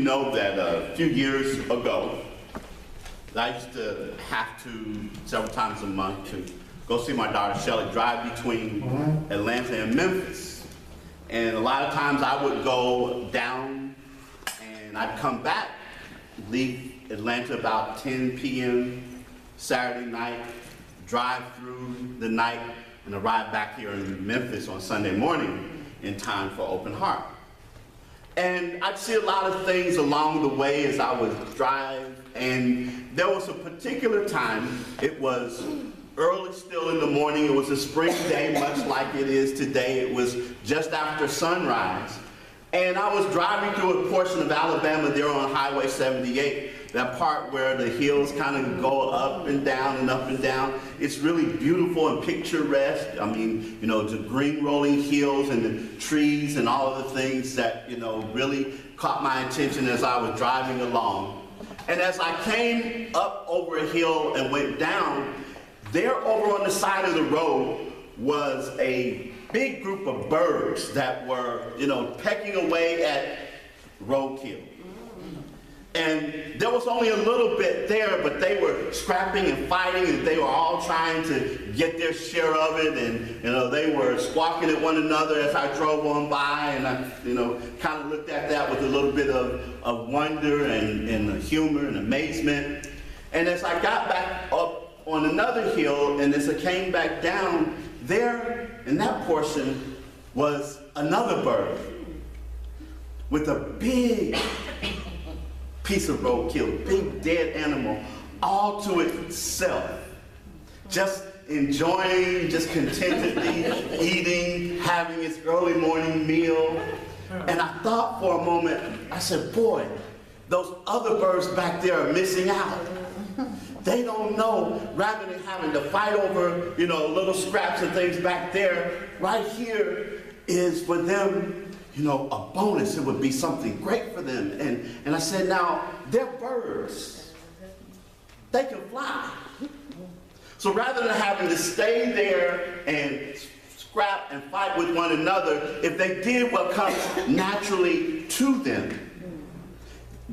know that a few years ago, I used to have to, several times a month, to go see my daughter Shelly, drive between Atlanta and Memphis. And a lot of times I would go down and I'd come back, leave Atlanta about 10 p.m. Saturday night, drive through the night, and arrive back here in Memphis on Sunday morning in time for Open Heart. And I'd see a lot of things along the way as I would drive, and there was a particular time, it was early still in the morning, it was a spring day much like it is today, it was just after sunrise, and I was driving through a portion of Alabama there on Highway 78, that part where the hills kind of go up and down and up and down. It's really beautiful and picturesque. I mean, you know, the green rolling hills and the trees and all of the things that, you know, really caught my attention as I was driving along. And as I came up over a hill and went down, there over on the side of the road was a big group of birds that were, you know, pecking away at roadkill. And there was only a little bit there, but they were scrapping and fighting, and they were all trying to get their share of it, and, you know, they were squawking at one another as I drove on by, and I, you know, kind of looked at that with a little bit of wonder and humor and amazement. And as I got back up on another hill, and as I came back down, there in that portion was another bird with a big piece of roadkill, big dead animal, all to itself, just enjoying, just contentedly eating, having its early morning meal. And I thought for a moment, I said, boy, those other birds back there are missing out. They don't know, rather than having to fight over, you know, little scraps and things back there, right here is for them, you know, a bonus. It would be something great for them. And I said, now, they're birds. They can fly. So rather than having to stay there and scrap and fight with one another, if they did what comes naturally to them,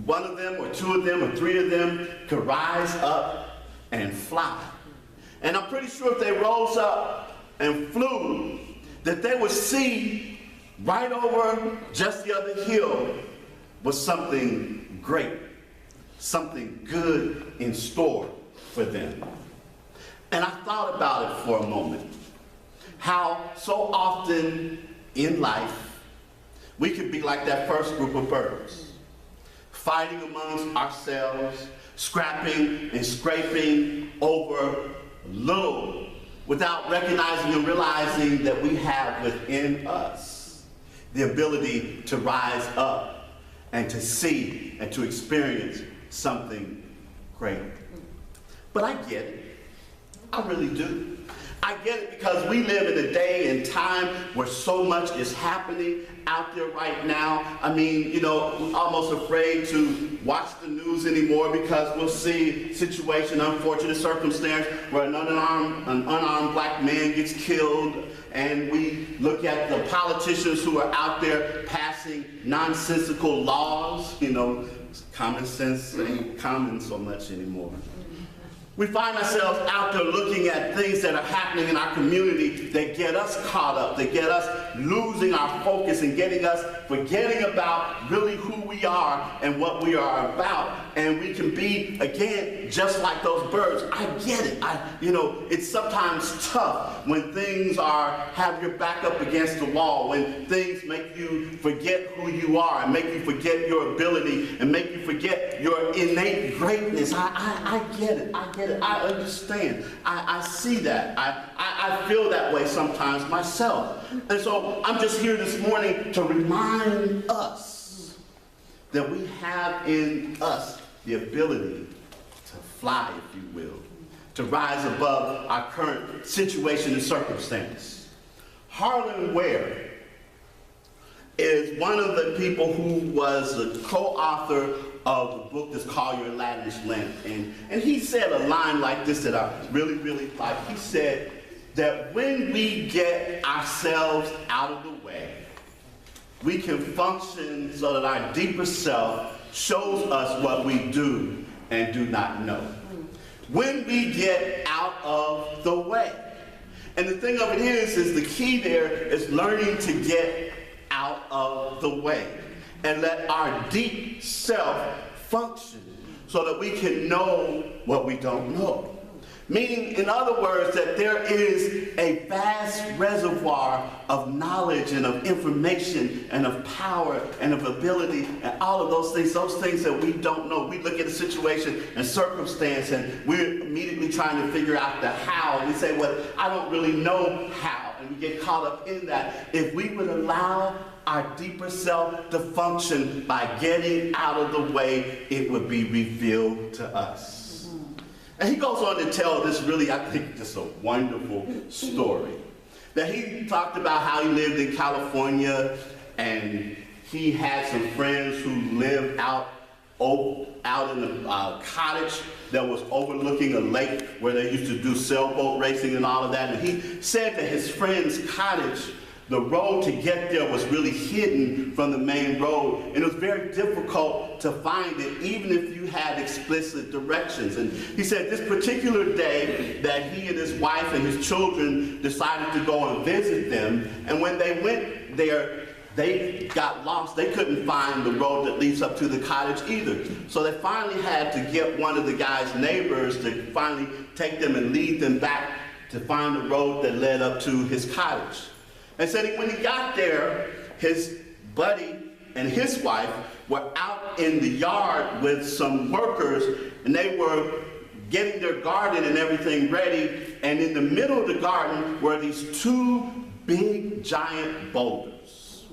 one of them or two of them or three of them could rise up and fly. And I'm pretty sure if they rose up and flew, that they would see right over just the other hill was something great, something good in store for them. And I thought about it for a moment, how so often in life we could be like that first group of birds, fighting amongst ourselves, scrapping and scraping over little without recognizing and realizing that we have within us the ability to rise up and to see and to experience something great. But I get it. I really do. I get it because we live in a day and time where so much is happening out there right now. I mean, you know, we're almost afraid to watch the news anymore because we'll see situation, unfortunate circumstance where an unarmed black man gets killed, and we look at the politicians who are out there passing nonsensical laws. You know, common sense ain't common so much anymore. We find ourselves out there looking at things that are happening in our community that get us caught up, that get us losing our focus and getting us forgetting about really who we are and what we are about. And we can be, again, just like those birds. I get it. You know, it's sometimes tough when things have your back up against the wall, when things make you forget who you are and make you forget your ability and make you forget your innate greatness. I get it. I get it. I understand. I see that. I feel that way sometimes myself. And so I'm just here this morning to remind us that we have in us the ability to fly, if you will, to rise above our current situation and circumstance. Harlan Ware is one of the people who was the co-author of the book that's called Your Lavish Lamp. And he said a line like this that I really, really like. He said that when we get ourselves out of the way we can function so that our deeper self shows us what we do and do not know. When we get out of the way. And the thing of it is the key there is learning to get out of the way and let our deep self function so that we can know what we don't know. Meaning, in other words, that there is a vast reservoir of knowledge and of information and of power and of ability and all of those things that we don't know. We look at a situation and circumstance and we're immediately trying to figure out the how. And we say, well, I don't really know how. And we get caught up in that. If we would allow our deeper self to function by getting out of the way, it would be revealed to us. And he goes on to tell this really, I think, just a wonderful story. That he talked about how he lived in California and he had some friends who lived out in a cottage that was overlooking a lake where they used to do sailboat racing and all of that. And he said that his friend's cottage, the road to get there was really hidden from the main road, and it was very difficult to find it, even if you had explicit directions. And he said this particular day that he and his wife and his children decided to go and visit them, and when they went there, they got lost. They couldn't find the road that leads up to the cottage either. So they finally had to get one of the guy's neighbors to finally take them and lead them back to find the road that led up to his cottage. And said when he got there, his buddy and his wife were out in the yard with some workers, and they were getting their garden and everything ready. And in the middle of the garden were these two big, giant boulders.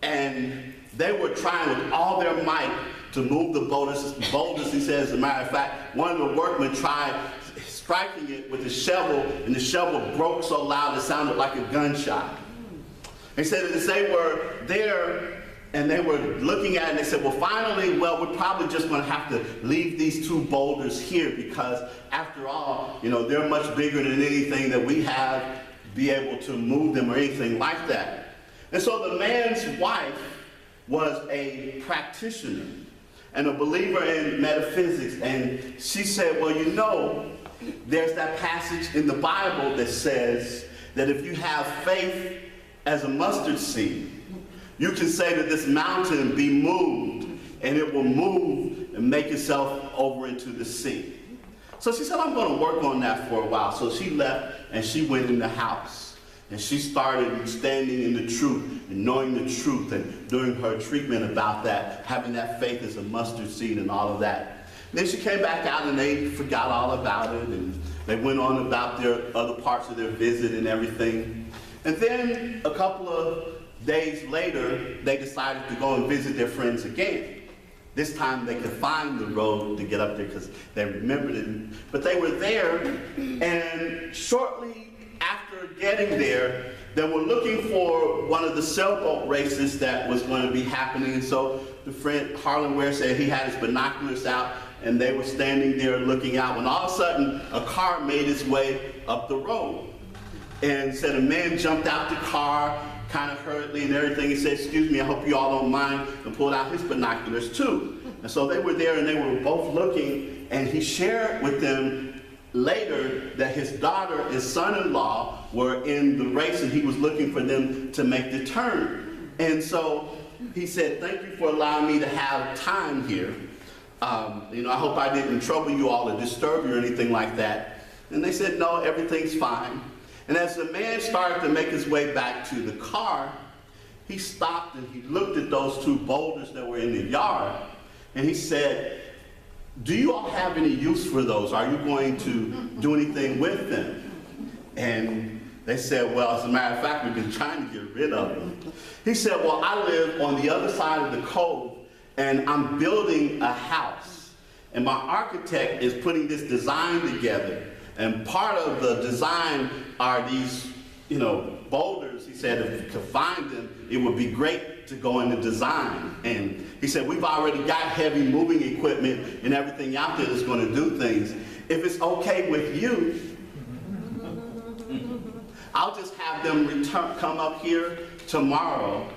And they were trying with all their might to move the boulders. He says, as a matter of fact, one of the workmen tried striking it with a shovel, and the shovel broke so loud it sounded like a gunshot. He said that as they were there and they were looking at it, and they said, well, finally, we're probably just going to have to leave these two boulders here because, after all, they're much bigger than anything that we have to be able to move them or anything like that. And so the man's wife was a practitioner and a believer in metaphysics, and she said, well, there's that passage in the Bible that says that if you have faith as a mustard seed, you can say to this mountain, be moved, and it will move and make itself over into the sea. So she said, I'm going to work on that for a while. So she left and she went in the house. And she started standing in the truth and knowing the truth and doing her treatment about that, having that faith as a mustard seed and all of that. Then she came back out and they forgot all about it and they went on about their other parts of their visit and everything. And then a couple of days later, they decided to go and visit their friends again. This time they could find the road to get up there because they remembered it. But they were there, and shortly after getting there, they were looking for one of the sailboat races that was going to be happening. And so the friend, Harlan Ware, said he had his binoculars out, and they were standing there looking out, when all of a sudden a car made its way up the road. And said a man jumped out the car, kind of hurriedly and everything. He said, excuse me, I hope you all don't mind, and pulled out his binoculars too. And so they were there and they were both looking, and he shared with them later that his daughter and son-in-law were in the race and he was looking for them to make the turn. And so he said, thank you for allowing me to have time here. I hope I didn't trouble you all or disturb you or anything like that. And they said, no, everything's fine. And as the man started to make his way back to the car, he stopped and he looked at those two boulders that were in the yard, and he said, do you all have any use for those? Are you going to do anything with them? And they said, well, as a matter of fact, we've been trying to get rid of them. He said, well, I live on the other side of the cove, and I'm building a house, and my architect is putting this design together. And part of the design are these, boulders. He said if to find them, it would be great to go into design. And he said, we've already got heavy moving equipment and everything out there that's going to do things. If it's okay with you, I'll just have them come up here tomorrow,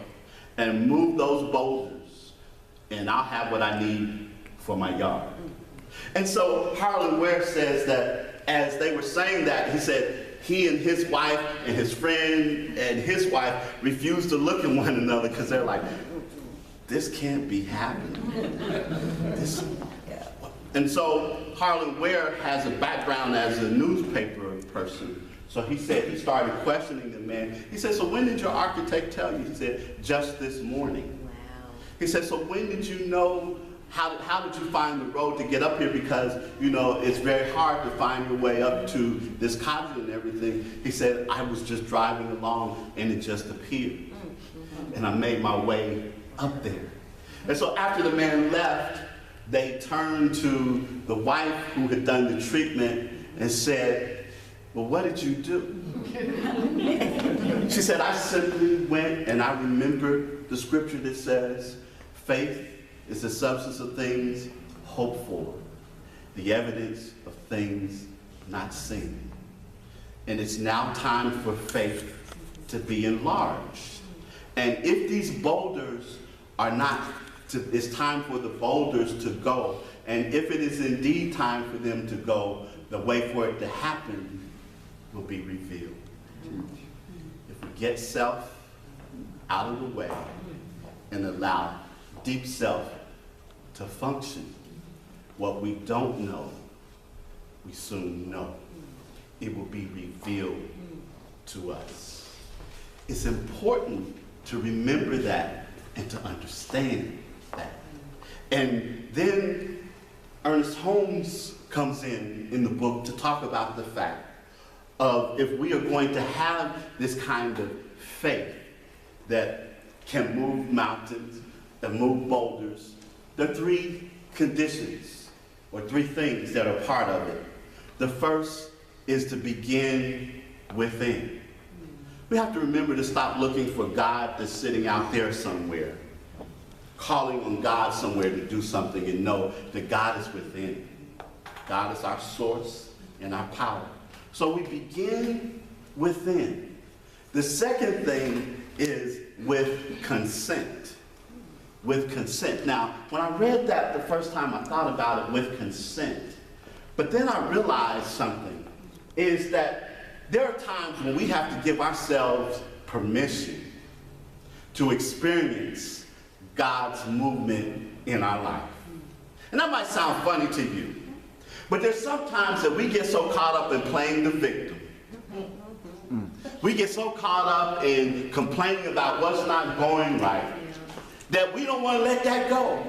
and move those boulders, and I'll have what I need for my yard. And so Harlan Ware says that as they were saying that, he said he and his wife and his friend and his wife refused to look at one another because they're like, this can't be happening. And so Harlan Ware has a background as a newspaper person. So he said he started questioning the man. He said, so when did your architect tell you? He said, just this morning. Wow. He said, so when did you know, how did you find the road to get up here? Because, you know, it's very hard to find your way up to this cottage and everything. He said, I was just driving along and it just appeared. And I made my way up there. And so after the man left, they turned to the wife who had done the treatment and said, well, what did you do? She said, I simply went and I remembered the scripture that says, faith is the substance of things hoped for, the evidence of things not seen. And it's now time for faith to be enlarged. And if these boulders are not, it's time for the boulders to go. And if it is indeed time for them to go, the way for it to happen will be revealed. If we get self out of the way and allow deep self to function, what we don't know, we soon know. It will be revealed to us. It's important to remember that and to understand that. And then Ernest Holmes comes in the book to talk about the fact of if we are going to have this kind of faith that can move mountains and move boulders, there are three conditions or three things that are part of it. The first is to begin within. We have to remember to stop looking for God that's sitting out there somewhere, calling on God somewhere to do something, and know that God is within. God is our source and our power. So we begin within. The second thing is with consent. With consent. Now, when I read that the first time, I thought about it with consent. But then I realized something, is that there are times when we have to give ourselves permission to experience God's movement in our life. And that might sound funny to you, but there's sometimes that we get so caught up in playing the victim. We get so caught up in complaining about what's not going right that we don't want to let that go.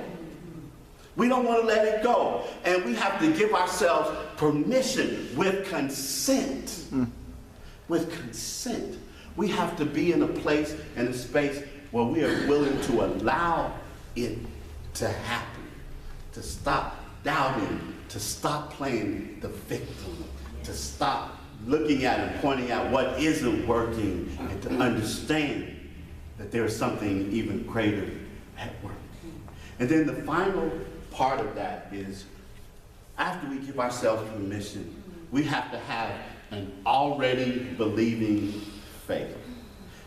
We don't want to let it go. And we have to give ourselves permission with consent. With consent. We have to be in a place and a space where we are willing to allow it to happen. To stop doubting, to stop playing the victim, to stop looking at and pointing out what isn't working, and to understand that there is something even greater at work. And then the final part of that is, after we give ourselves permission, we have to have an already believing faith.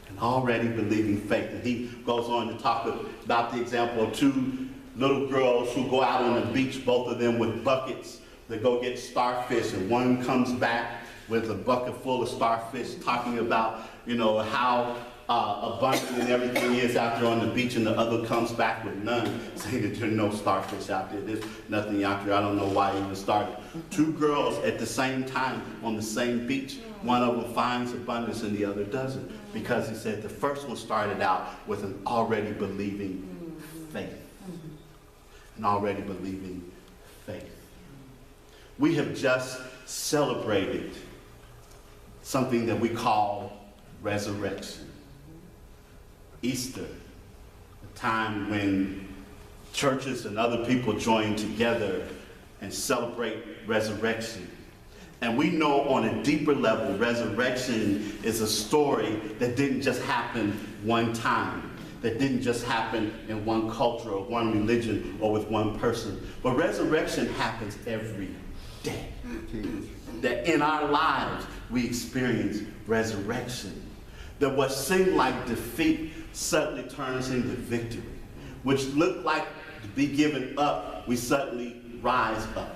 An already believing faith. And he goes on to talk about the example of two little girls who go out on the beach, both of them with buckets. They go get starfish, and one comes back with a bucket full of starfish, talking about, you know, how abundant and everything is out there on the beach, and the other comes back with none, saying that there's no starfish out there, there's nothing out there, I don't know why he even started. Two girls at the same time on the same beach, one of them finds abundance and the other doesn't, because he said the first one started out with an already believing faith. An already believing faith. We have just celebrated something that we call resurrection. Easter, a time when churches and other people join together and celebrate resurrection. And we know on a deeper level, resurrection is a story that didn't just happen one time, that didn't just happen in one culture or one religion or with one person. But resurrection happens every day. That in our lives we experience resurrection. that what seemed like defeat suddenly turns into victory. Which looked like to be given up, we suddenly rise up.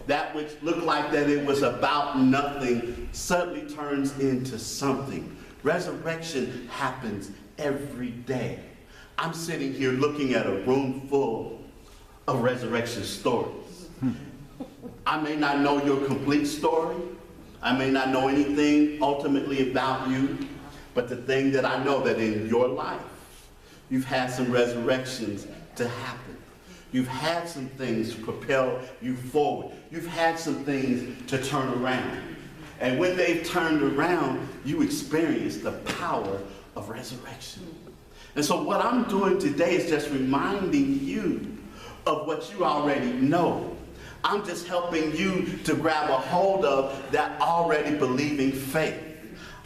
That which looked like that it was about nothing suddenly turns into something. Resurrection happens every day. I'm sitting here looking at a room full of resurrection stories. I may not know your complete story. I may not know anything ultimately about you, but the thing that I know that in your life, you've had some resurrections to happen. You've had some things propel you forward. You've had some things to turn around. And when they've turned around, you experience the power of resurrection. And so what I'm doing today is just reminding you of what you already know. I'm just helping you to grab a hold of that already believing faith.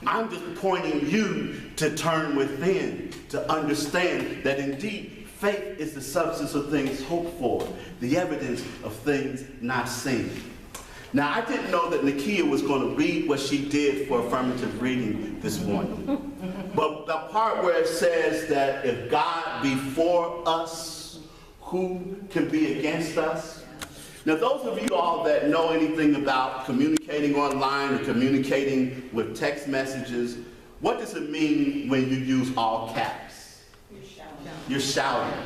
I'm just pointing you to turn within, to understand that indeed faith is the substance of things hoped for, the evidence of things not seen. Now, I didn't know that Nakia was going to read what she did for affirmative reading this morning. But the part where it says that if God be for us, who can be against us? Now, those of you all that know anything about communicating online or communicating with text messages, what does it mean when you use all caps? You're shouting.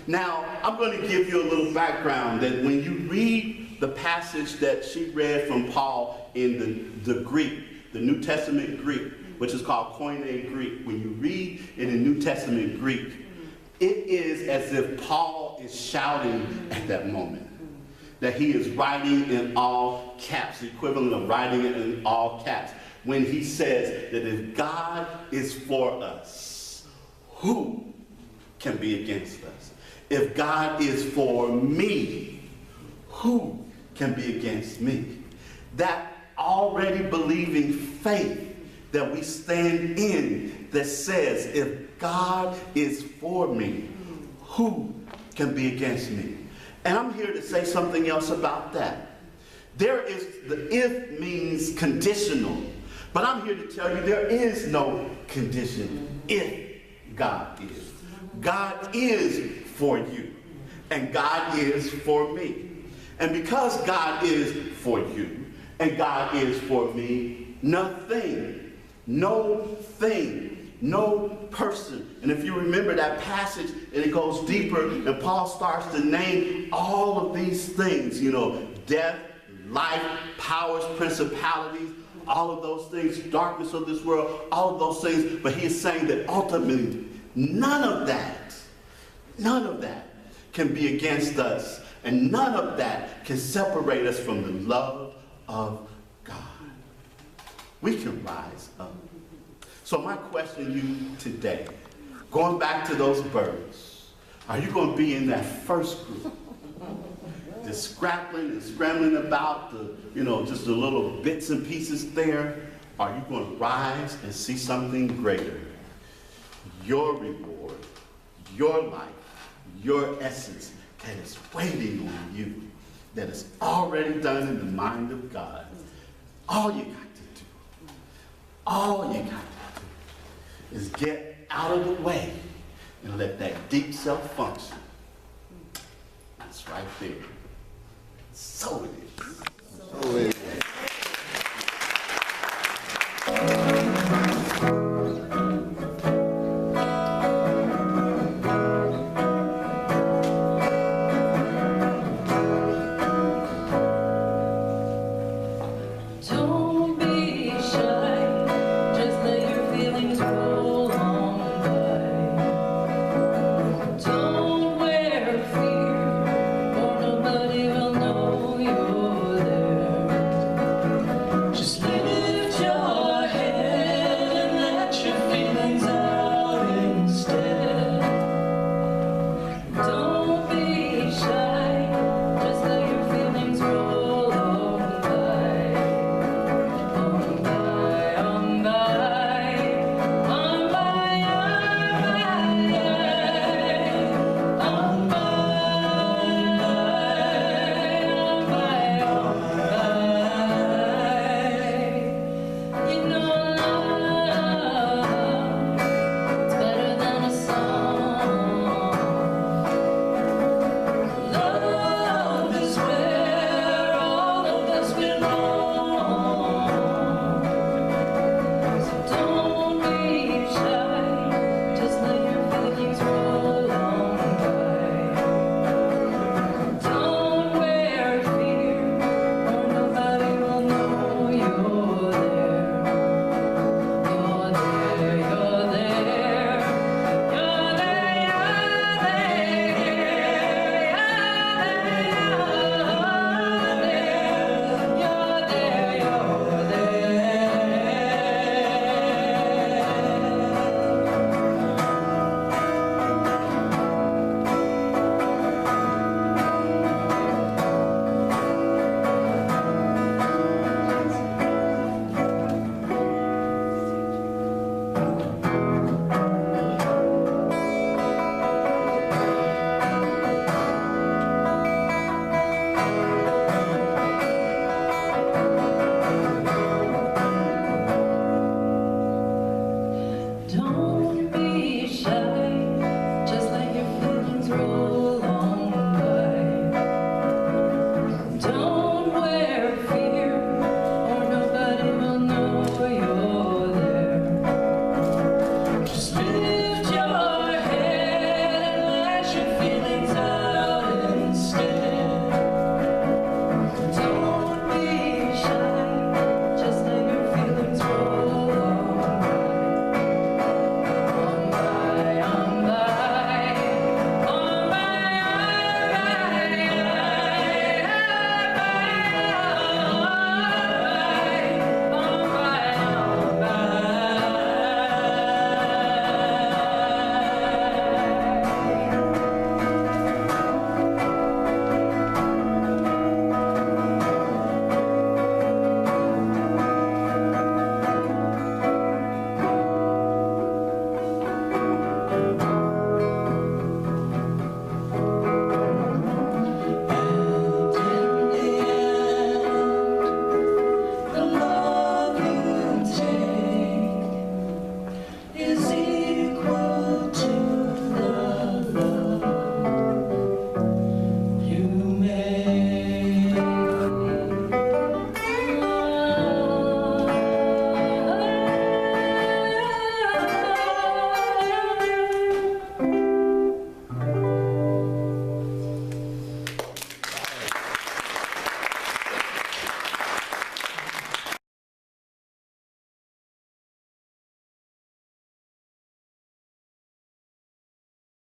Now, I'm going to give you a little background that when you read the passage that she read from Paul in the Greek, the New Testament Greek, which is called Koine Greek, when you read in the New Testament Greek, it is as if Paul is shouting at that moment. That he is writing in all caps, the equivalent of writing it in all caps, when he says that if God is for us, who can be against us? If God is for me, who can be against me? That already believing faith that we stand in that says, if God is for me, who can be against me? And I'm here to say something else about that. The if means conditional, but I'm here to tell you there is no condition if God is. God is for you, and God is for me. And because God is for you, and God is for me, nothing, no thing, no person. And if you remember that passage, and it goes deeper, and Paul starts to name all of these things, death, life, powers, principalities, all of those things, darkness of this world, all of those things. But he is saying that ultimately, none of that can be against us, and none of that can separate us from the love of God. We can rise up. So my question to you today, going back to those birds, are you going to be in that first group? Just scrapping and scrambling about just the little bits and pieces there? Are you going to rise and see something greater? Your reward, your life, your essence that is waiting on you, that is already done in the mind of God. All you got to do is get out of the way and let that deep self function. It's right there. So it is. So it is.